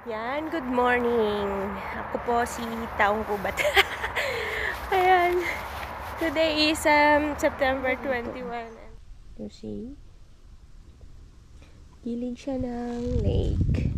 Yan, good morning. Ako po si Taong Kubat. Ayan. Today is September 21. You see? Gilid siya ng lake.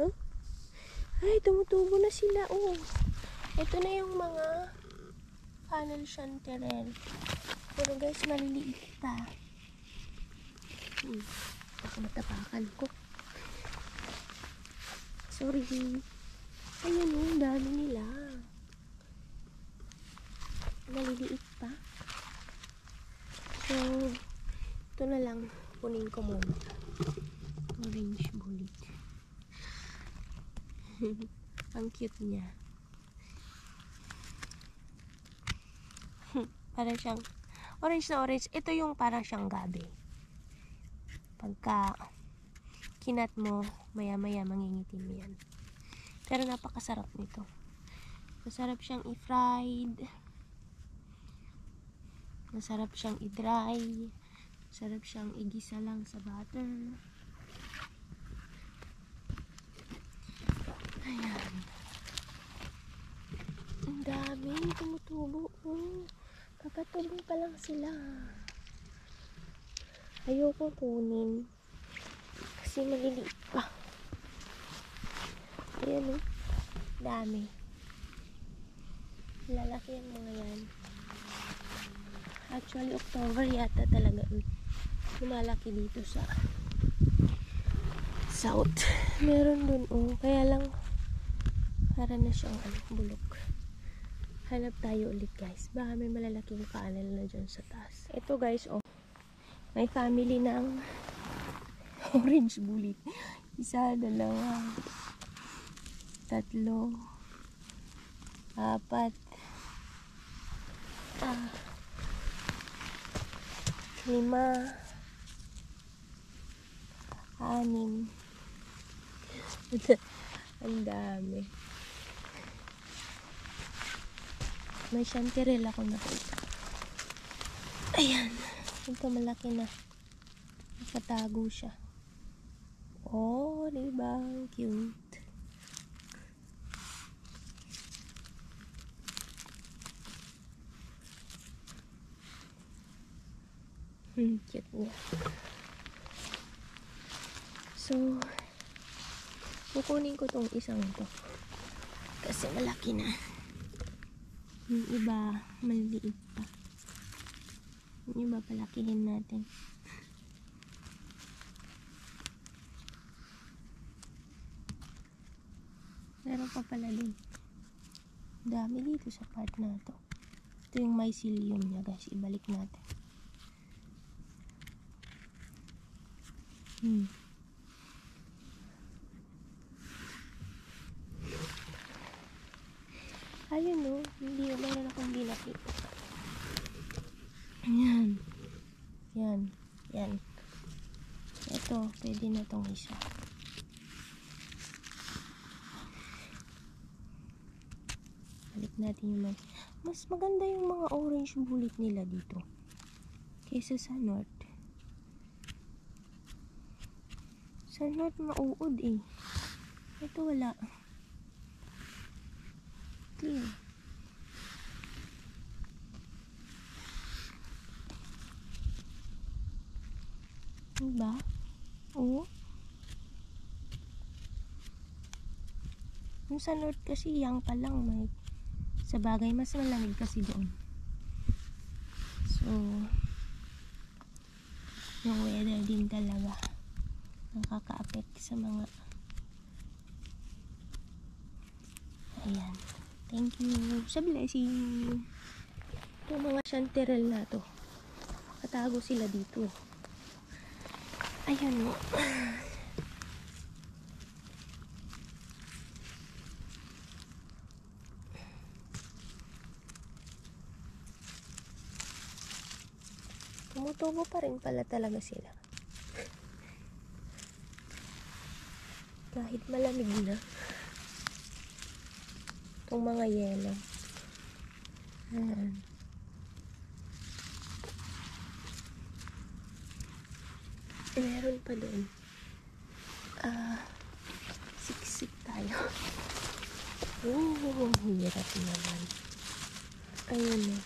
Huh? Ay, tumutubo na sila. Oh. Ito na yung mga funnel chanterelle. Pero guys, maliliit pa. Baka matapakan ko. Sorry. Ayan o, dami nila. Maliliit pa. So, ito na lang. Kunin ko muna. Orange bullet. Ang cute niya. Parang siyang orange na orange. Ito yung parang siyang gabi. Pagka kinat mo, maya-maya mangingitim yan. Pero napakasarap nito. Masarap siyang i-fried. Masarap siyang i-dry. Masarap siyang igisa lang sa butter. Ayan. Ang dami. Tumutubo. Oh. Papatubo pa lang sila. Ayoko kunin. Kasi maliliit pa. Ayan o. Dami. Lalaki ang mga yan. Actually, October yata talaga lumalaki dito sa south. Meron dun oh. Kaya lang para na siyang bulok. Hanap tayo ulit guys. Baka may malalaking funnel na dyan sa taas. Ito guys oh. May family ng orange bullet. Isa, dalawa, tatlo, apat, lima, anim. Ang dami. May chanterelle ako nakita. Ayan. Ito malaki na. Nakatago siya. Oh, diba? Cute. Cute niya. So, kukunin ko tong isang to. Kasi malaki na. Yung iba, maliit pa. Yung iba, palakihin natin. Meron pa pala din. Dami dito sa part na to. Ito yung mycelium niya guys. Ibalik natin. Ayun no. Hindi, meron akong hindi nakita. Yan. Yan. Yan. Ito, pwede na tong isa. Balik natin yung mas maganda yung mga orange bullet nila dito kaysa sa north. Sa north mauod eh. Ito wala. Clear. Diba? Oo. Yung sa north kasi yang pa lang may sa bagay mas malamig kasi doon. So yung weather din talaga nakaka-affect sa mga ayan. Thank you sa blessing. Itong mga chanterelle na to katago sila dito. Ayan mo. Tumutubo pa rin pala talaga sila. Kahit malamig na. Itong mga yellow. Ayan. Meron pa doon. tayo. Oh, hirap naman. Ayun na.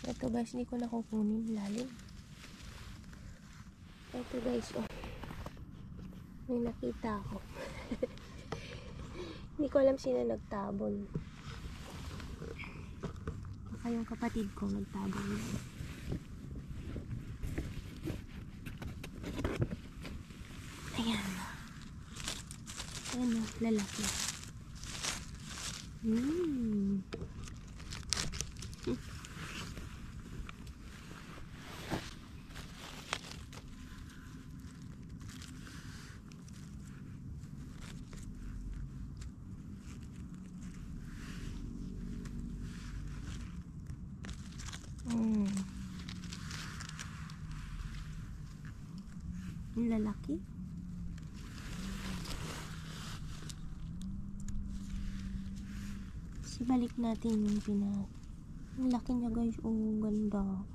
Ito guys, hindi ko nakukunin lalim. Ito guys, oh. May nakita ako. Hindi ko alam sino nagtabon. Baka yung kapatid ko nagtabon. Ayan. Ayan o, lalaki. Yung lalaki. Balik natin yung ang laki niya guys. Oh, ganda.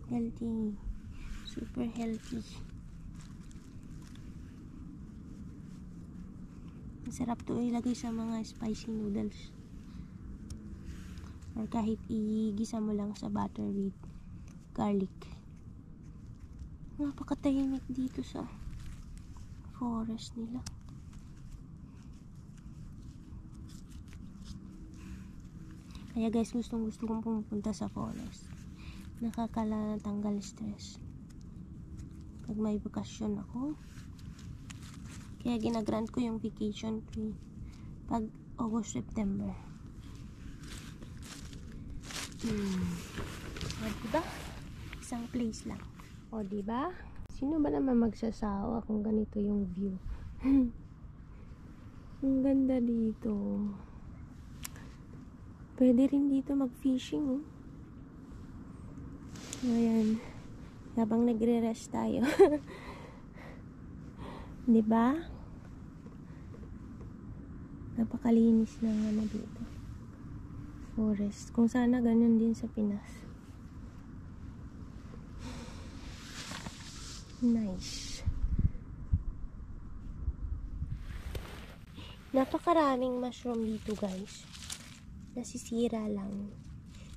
Healthy. Super healthy. Masarap to ilagay sa mga spicy noodles. Or kahit igisa mo lang sa butter with garlic. Napakatahimik dito sa forest nila. Kaya guys, gusto kong pumunta sa forest. Nakakatanggal stress. Pag may bakasyon ako. Kaya ginagrant ko yung vacation tree. Pag August, September. O, diba? Isang place lang. O, diba? Sino ba naman magsasawa kung ganito yung view? Ang ganda dito. Pwede rin dito mag-fishing, oh. Ayan. Habang nagre-rest tayo. Diba? Napakalinis ng ano dito. Forest. Kung sana ganyan din sa Pinas. Nice. Napakaraming mushroom dito, guys. Nasisira lang.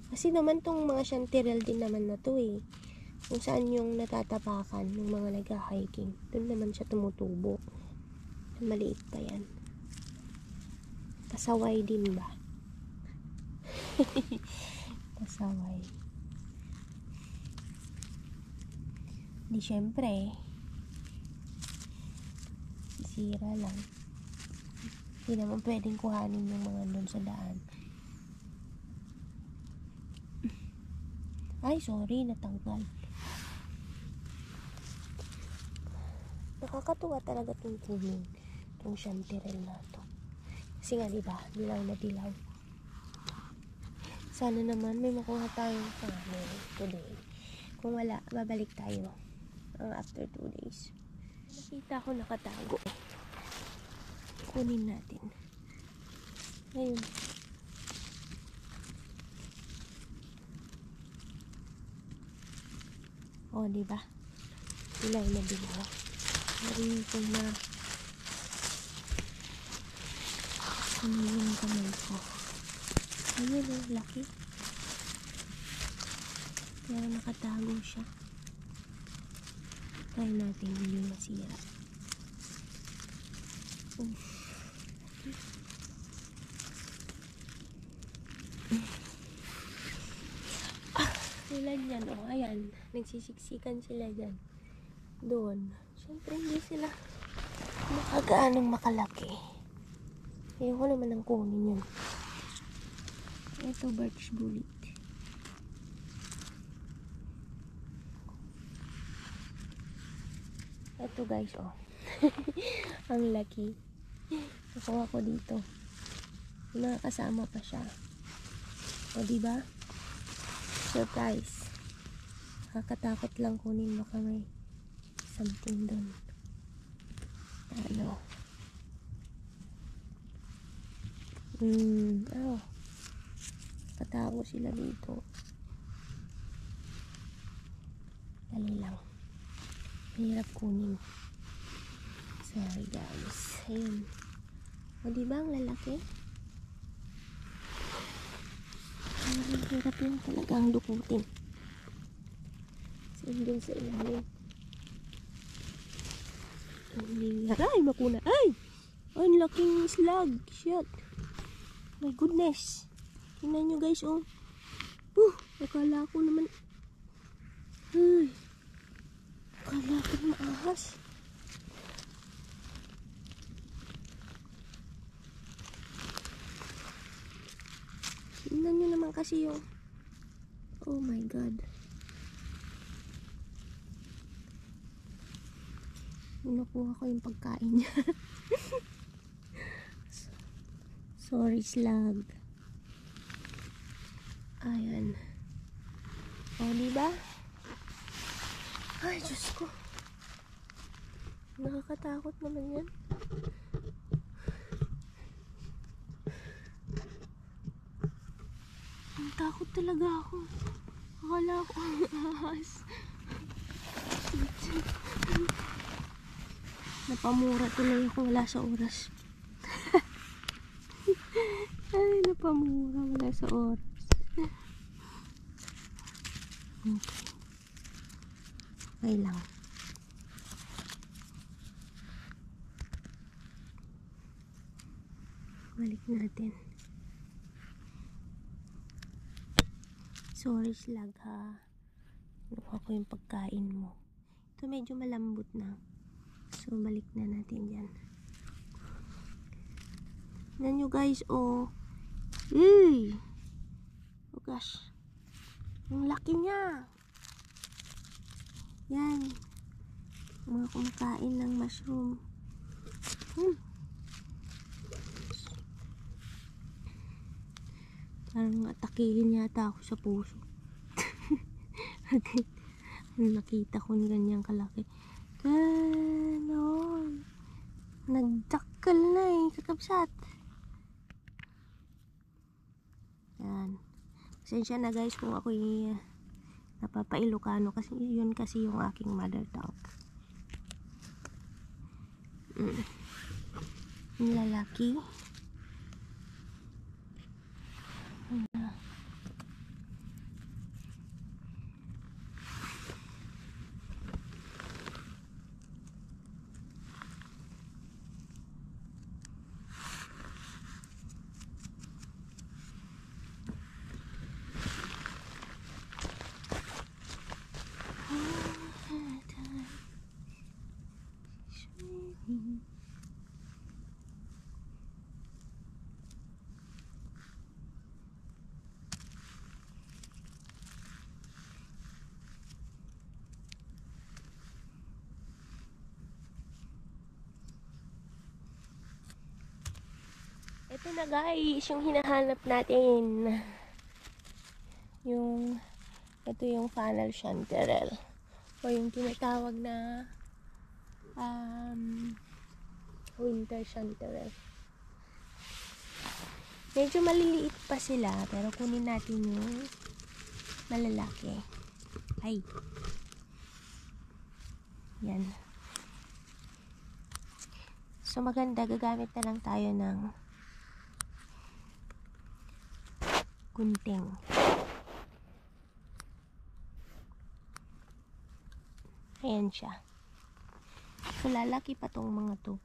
Kasi naman tong mga chanterelle din naman na to eh. Kung saan yung natatapakan ng mga nag-hiking. Doon naman siya tumutubo. Maliit pa yan. Pasaway din ba? Pasaway. Di syempre. Sira lang. Hindi naman pwedeng kuhanin yung mga doon sa daan. Ay, sorry, natanggal. Nakakatuwa talaga itong kuning. Itong chanterelle na to. Kasi nga, diba, dilaw na dilaw. Sana naman may makuha tayong pangalan today. Kung wala, babalik tayo after 2 days. Nakita ko nakatago. Kunin natin. Ayun. O, diba? Dilaw na dilaw. Marin ko na ano yung kamay ko. Ayun o, laki. Kaya nakatago siya. Try natin hindi masira. Sila dyan, oh, ayan. Nagsisiksikan sila dyan. Doon. Siyempre, hindi sila makagaanong makalaki. Ayoko naman ang kunin yun. Ito, birch bullet. Ito guys, oh. Ang laki. Nakuha ko dito. Nakakasama pa siya. O, diba? Surprise. Nakakatakot lang kunin. Baka may something doon. Ano? Oh. Katago sila dito. Dali lang. Mahirap kunin. Sorry guys. Ayun. O diba ang lalaki? Hirap yung talagang dukutin. Same din sa ilalim. Aray, makuna. Ay! Ang laking slug. Shit. My goodness. Tingnan nyo guys, oh. Akala ko naman. Ay. Akala ko maahas. Tingnan nyo naman kasi yung. Oh my God. Nakuha ko yung pagkain niya. Sorry, slug. Ayan. O, diba? Ay, Diyos ko. Nakakatakot naman yan. Ang takot talaga ako. Akala ko ang ahas. Napamura tuloy ako, wala sa oras. Ay, napamura, wala sa oras. Okay lang. Balik natin. Sorry, slug, ha. Nakuha ko yung pagkain mo. Ito medyo malambot na. So, balik na natin dyan. Tignan nyo guys, oh. Uy! Oh gosh. Ang laki niya. Yan. Mga kumakain ng mushroom. Parang atakihin yata ako sa puso. Nakita ko ng ganyang kalaki. Ganon. Nagdakkel na eh. Kakabsat. Yan. Pasensya na guys kung ako'y napapa-Ilocano kasi yun kasi yung aking mother tongue. Yung lalaki. Ito na guys, yung hinahanap natin. Ito yung funnel chanterelle. O yung tinatawag na winter chanterelle. Medyo maliliit pa sila, pero kunin natin yung malalaki. Ay. Yan. So maganda, gagamit na lang tayo ng gunting. Ayan siya. So lalaki pa tong mga to.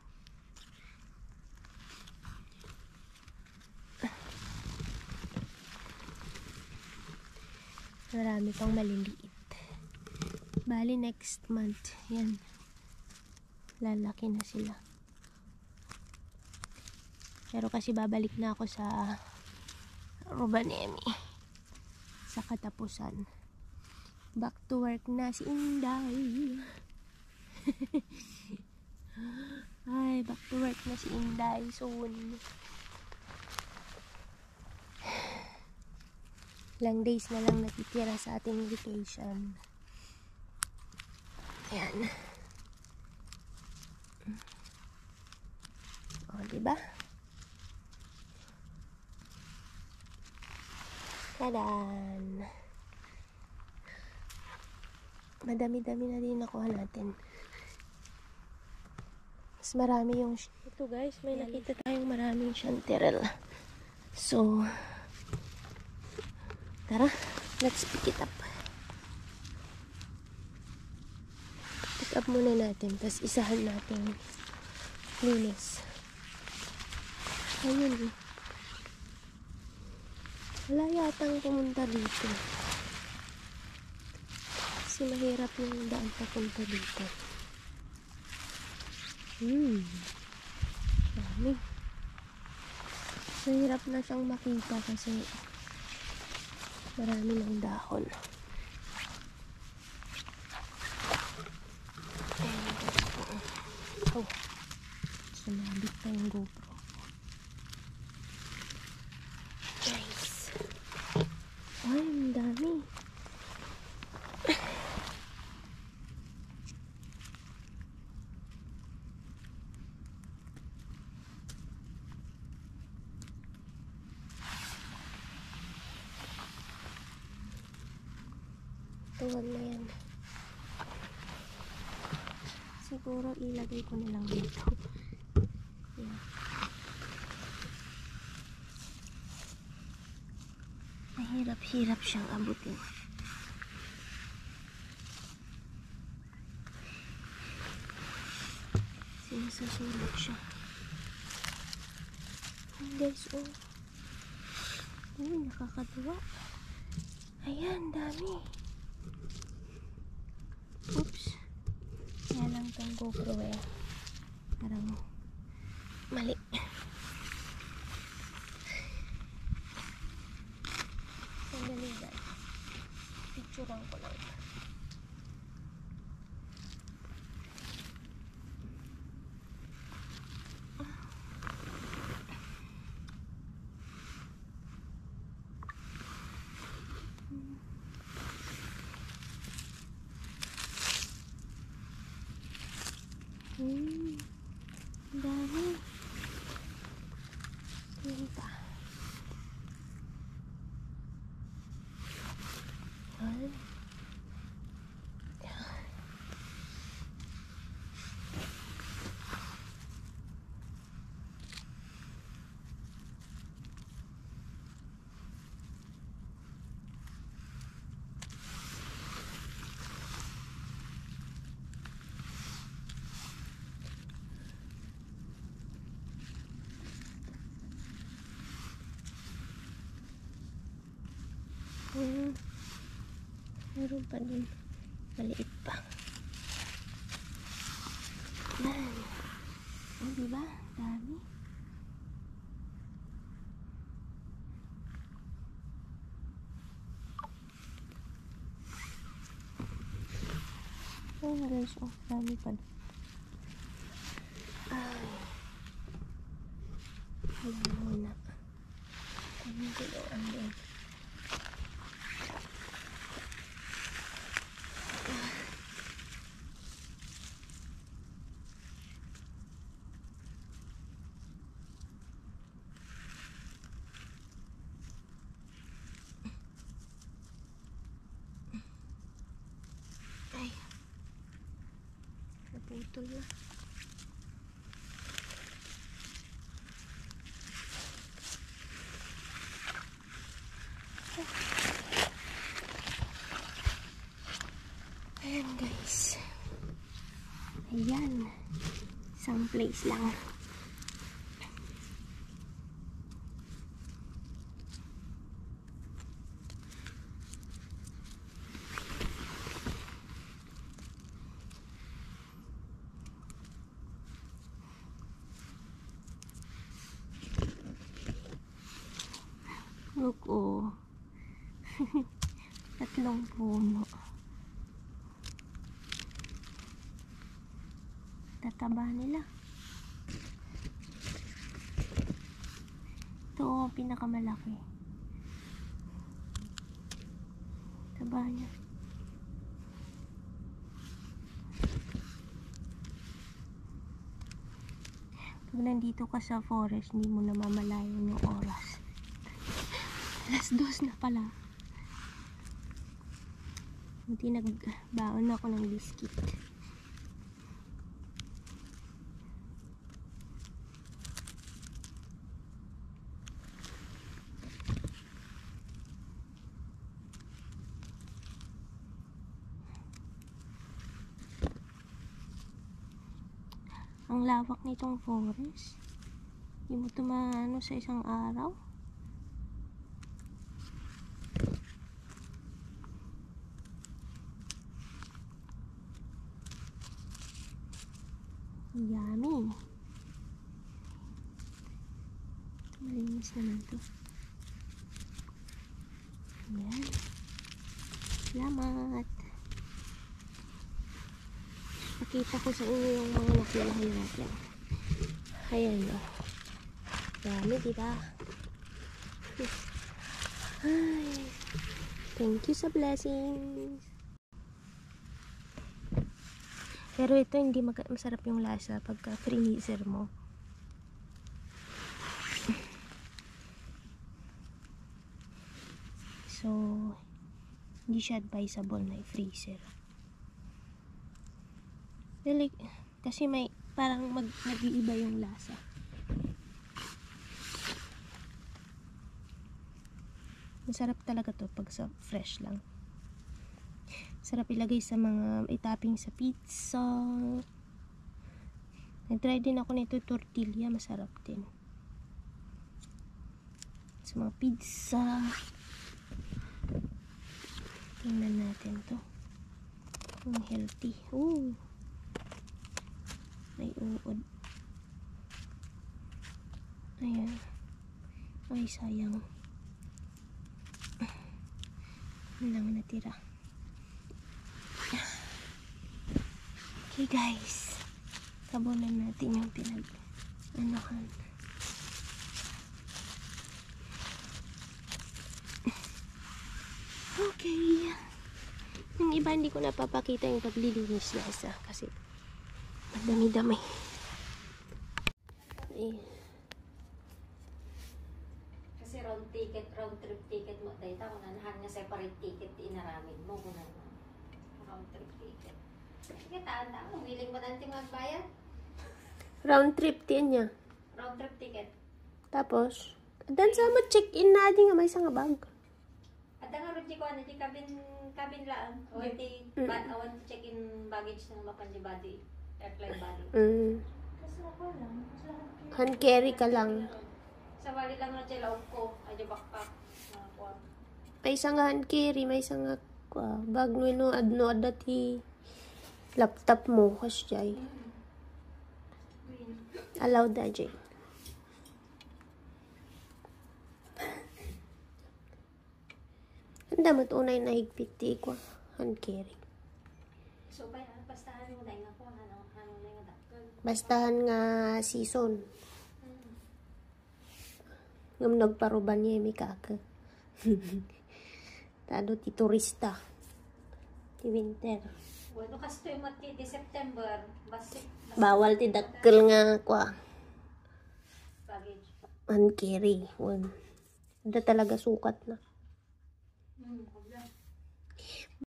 Marami pang maliliit. Bali next month, yan. Lalaki na sila. Pero kasi babalik na ako sa Rovaniemi sa katapusan. Back to work na si Inday. Ay, back to work na si Inday soon. Ilang days na lang natitira sa ating vacation. Ayan. O, diba? Tadan! Madami-dami na din nakuha natin. Mas marami yung... Ito guys, may nakita tayong maraming chanterelle. So, tara, let's pick it up. Pick up muna natin, tapos isahan natin linis. Ayun eh. Wala yatang pumunta dito. Kasi mahirap yung daan papunta dito. Dami. Mahirap na siyang makita kasi marami ng dahon. Oh, sumabit pa yung GoPro. Nice. Ay, ang dami. Tuwag na yan. Siguro ilagay ko na lang dito. Yan. Mahirap-hirap siyang abutin. Sinasasulat siya. Ayan guys, oh. Uy, nakakatuwa. Ayan, dami. Oops. Kaya lang itong GoPro eh. Parang mali. Sandali guys. Picturean ko lang. Ang dami. Tinta. Ay. Meron pa dun. Maliit pa. Yan. Oh, diba? Dami. Oh guys, oh, dami pa dun. Ay. Ayan muna. Ayan ko yung andun. Ay. Naputol na. Ayan guys. Ayan. Isang place lang. Look, oh. Tatlong puno. Tataba nila. Ito, pinakamalaki. Taba niya. Pag nandito ka sa forest, hindi mo na mamalayan yung oras. Alas 2 na pala. Buti nagbaon ako ng biscuit. Ang lawak nitong forest. Hindi mo ito maano sa isang araw. Yummy. Malinis naman ito. Ayan. Salamat. Pakita ko sa inyo yung mga nakilahay natin. Ayan o. Dami, diba? Ay. Thank you sa blessings. Pero ito hindi masarap yung lasa pagka freezer mo. So, hindi siya advisable na i-freezer. Kasi may parang nag-iiba yung lasa. Masarap talaga to pag sa fresh lang. Sarap ilagay sa mga itapping sa pizza. Nag-try din ako nito tortilla, masarap din. Sa mga pizza. Tingnan natin to. Kung healthy. Ooh. May uod. Ayan. Ay, sayang. Ano lang natira. Okay guys. Tabunan natin yung pinag-anohan. Okay. Yung iba hindi ko napapakita yung paglilinis na isa kasi madami-dami. Kasi round trip ticket mo dahil tao na nahan nga separate ticket inaramid mo kung ano. Round trip ticket. Sige, taan mo. Willing ba natin magbayad? Round trip din niya. Round trip ticket. Tapos, dan sa mo check-in na di nga may isang bag. At nga rin ko ano, di cabin lang. O di, awan check-in baggage ng mapan di body. Airplane body. Kasi ako lang. Hand carry ka lang. Sa bali lang na dyan laog ko. Ay, di backpack. May isang hand carry, may isang bag no adno adati laptop mo kasi allowed na dyan. Ang damat unay na higpit di ko hand carry. So, bastahan mo na nga po. Ano na nga dakkel. Bastahan nga season. Ngam nagparuban niya may kaka. Tado ti turista. Ti winter. Bueno, kasi ito yung mati di September. Bawal ti dakkel nga kwa. Baggage. Hand carry. Ada talaga sukat na.